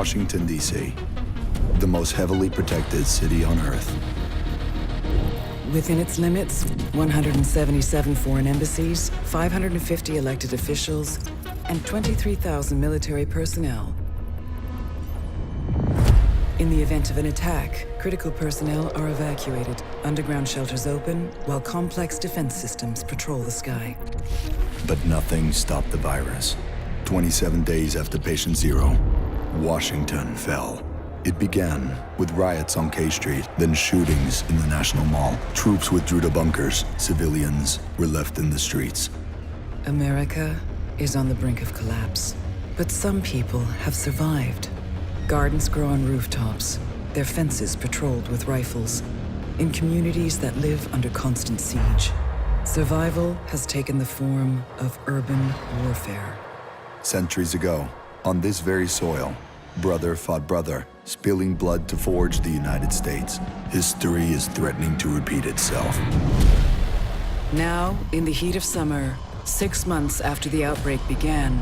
Washington, D.C., the most heavily protected city on Earth. Within its limits, 177 foreign embassies, 550 elected officials, and 23,000 military personnel. In the event of an attack, critical personnel are evacuated, underground shelters open, while complex defense systems patrol the sky. But nothing stopped the virus. 27 days after patient zero, Washington fell. It began with riots on K Street, then shootings in the National Mall. Troops withdrew to bunkers. Civilians were left in the streets. America is on the brink of collapse, but some people have survived. Gardens grow on rooftops, their fences patrolled with rifles, in communities that live under constant siege. Survival has taken the form of urban warfare. Centuries ago, on this very soil, brother fought brother, spilling blood to forge the United States. History is threatening to repeat itself. Now, in the heat of summer, 6 months after the outbreak began,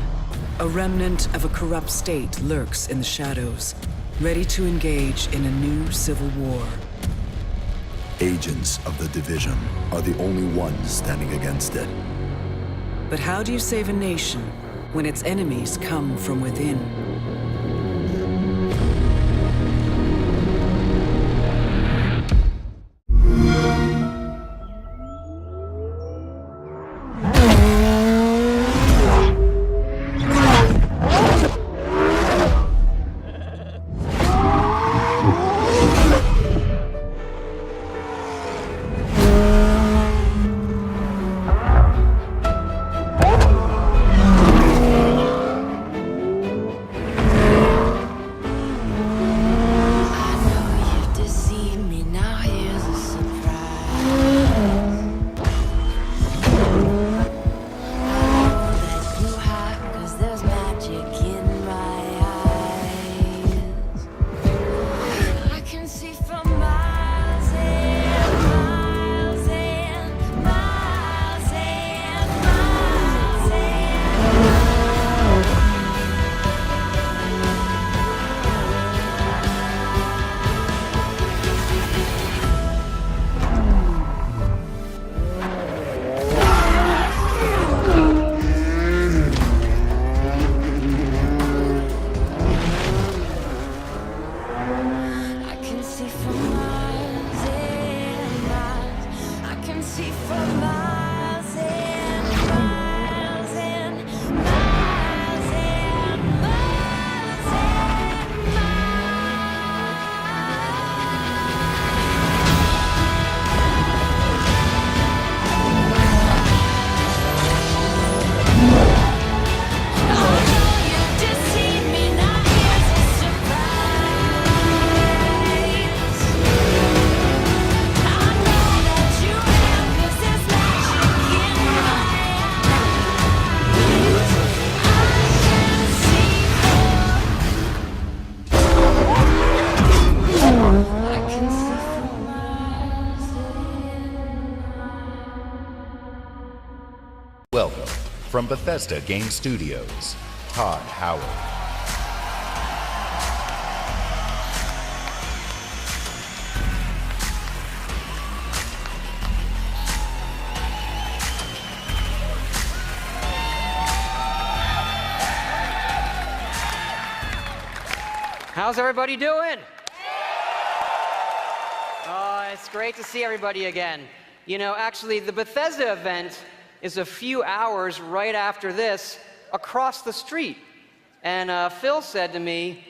a remnant of a corrupt state lurks in the shadows, ready to engage in a new civil war. Agents of the division are the only ones standing against it. But how do you save a nation when its enemies come from within? Welcome, from Bethesda Game Studios, Todd Howard. How's everybody doing? Oh, it's great to see everybody again. You know, actually, the Bethesda event is a few hours right after this across the street. And Phil said to me,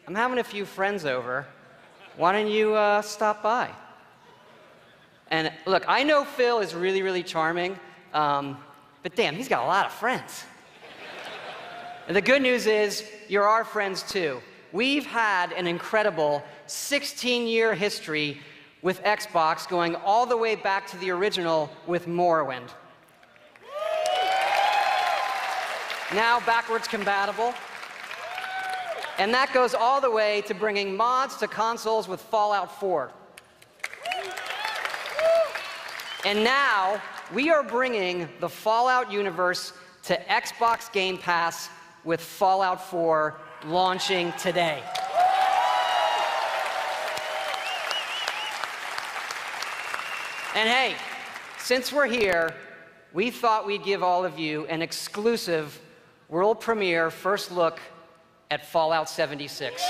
I'm having a few friends over. Why don't you stop by? And look, I know Phil is really, really charming, but damn, he's got a lot of friends. And the good news is, you're our friends too. We've had an incredible 16-year history with Xbox, going all the way back to the original with Morrowind. Now backwards compatible. And that goes all the way to bringing mods to consoles with Fallout 4. And now we are bringing the Fallout universe to Xbox Game Pass with Fallout 4 launching today. And hey, since we're here, we thought we'd give all of you an exclusive world premiere first look at Fallout 76.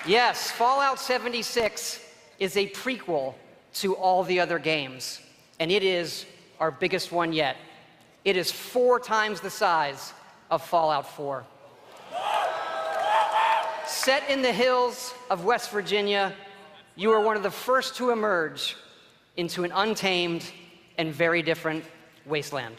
Yes, Fallout 76 is a prequel to all the other games, and it is our biggest one yet. It is 4 times the size of Fallout 4. Set in the hills of West Virginia, you are one of the first to emerge into an untamed and very different wasteland.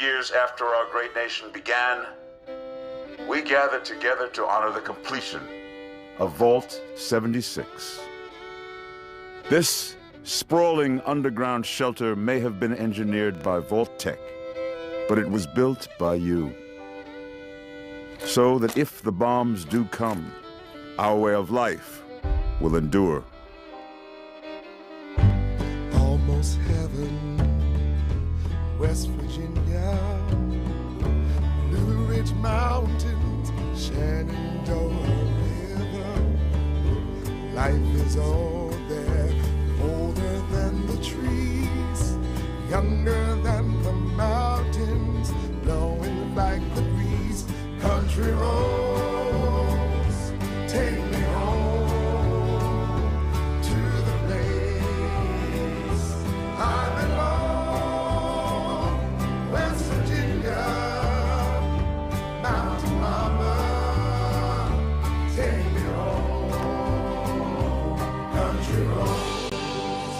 Years after our great nation began, we gathered together to honor the completion of Vault 76. This sprawling underground shelter may have been engineered by Vault Tech, but it was built by you. So that if the bombs do come, our way of life will endure. Almost heaven, West Virginia, Blue Ridge Mountains, Shenandoah River. Life is all there, older than the trees, younger than the mountains, blowing like the breeze. Country roads, take me home to the place I belong. West Virginia, Mountain Mama, take me home. Country roads,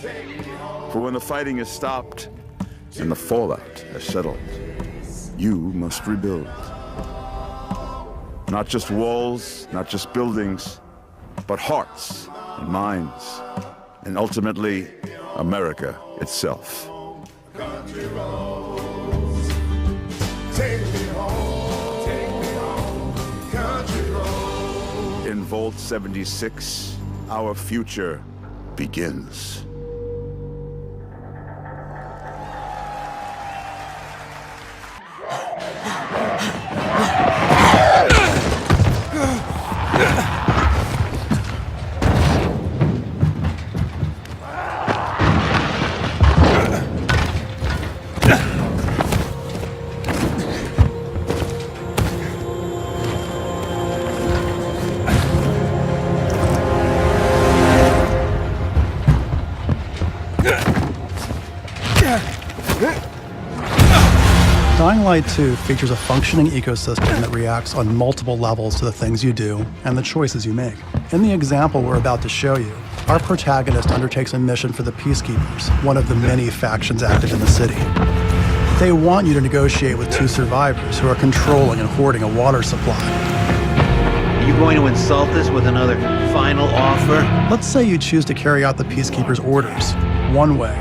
take me home. For when the fighting is stopped and the fallout has settled, you must rebuild. Not just walls, not just buildings, but hearts and minds, and ultimately, America itself. Country roads, take me home, country roads. In Vault 76, our future begins. Dying Light 2 features a functioning ecosystem that reacts on multiple levels to the things you do and the choices you make. In the example we're about to show you, our protagonist undertakes a mission for the Peacekeepers, one of the many factions active in the city. They want you to negotiate with 2 survivors who are controlling and hoarding a water supply. Are you going to insult us with another final offer? Let's say you choose to carry out the Peacekeepers' orders, one way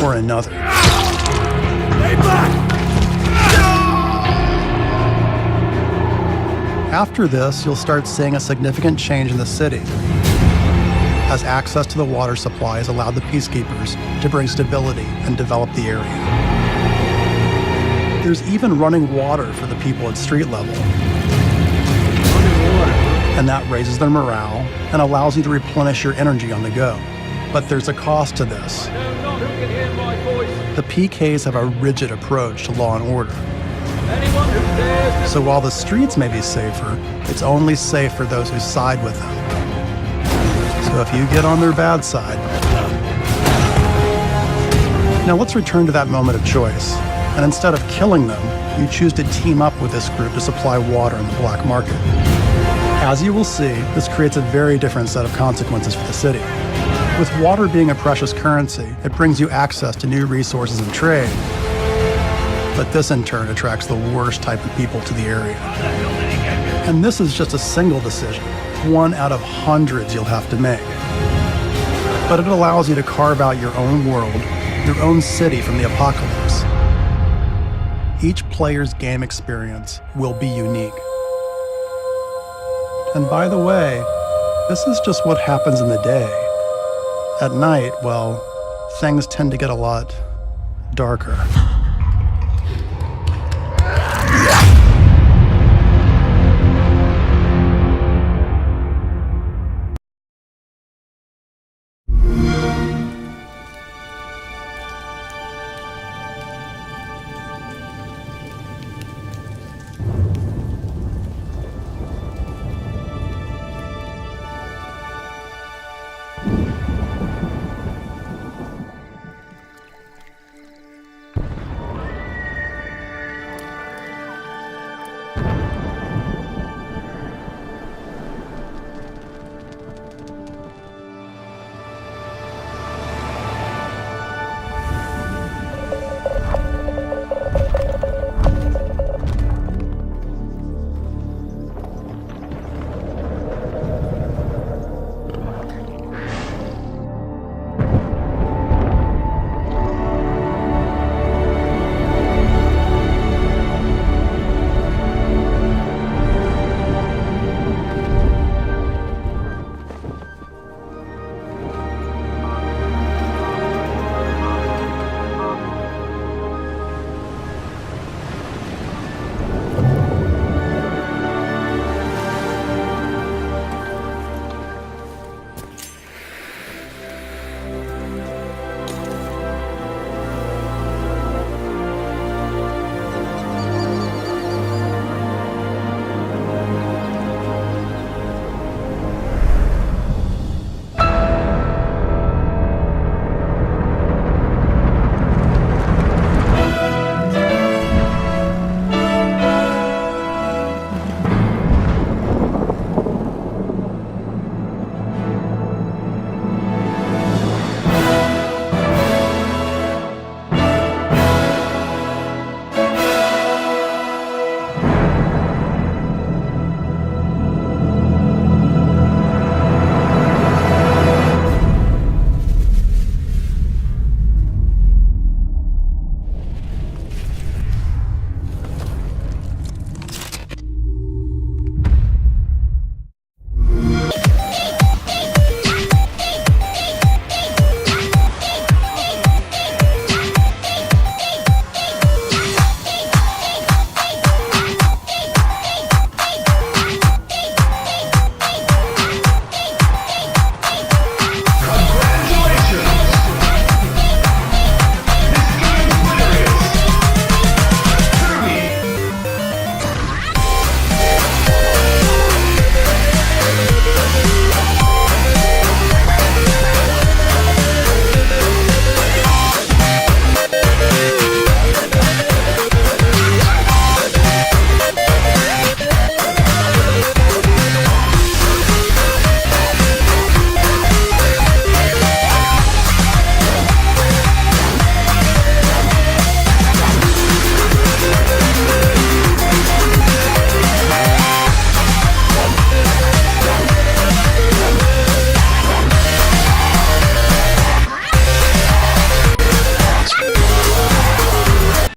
or another. Stay back! After this, you'll start seeing a significant change in the city, as access to the water supply has allowed the Peacekeepers to bring stability and develop the area. There's even running water for the people at street level. And that raises their morale and allows you to replenish your energy on the go. But there's a cost to this. The PKs have a rigid approach to law and order. So while the streets may be safer, it's only safe for those who side with them. So if you get on their bad side. Now let's return to that moment of choice. And instead of killing them, you choose to team up with this group to supply water in the black market. As you will see, this creates a very different set of consequences for the city. With water being a precious currency, it brings you access to new resources and trade. But this in turn attracts the worst type of people to the area. And this is just a single decision, one out of hundreds you'll have to make. But it allows you to carve out your own world, your own city from the apocalypse. Each player's game experience will be unique. And by the way, this is just what happens in the day. At night, well, things tend to get a lot darker.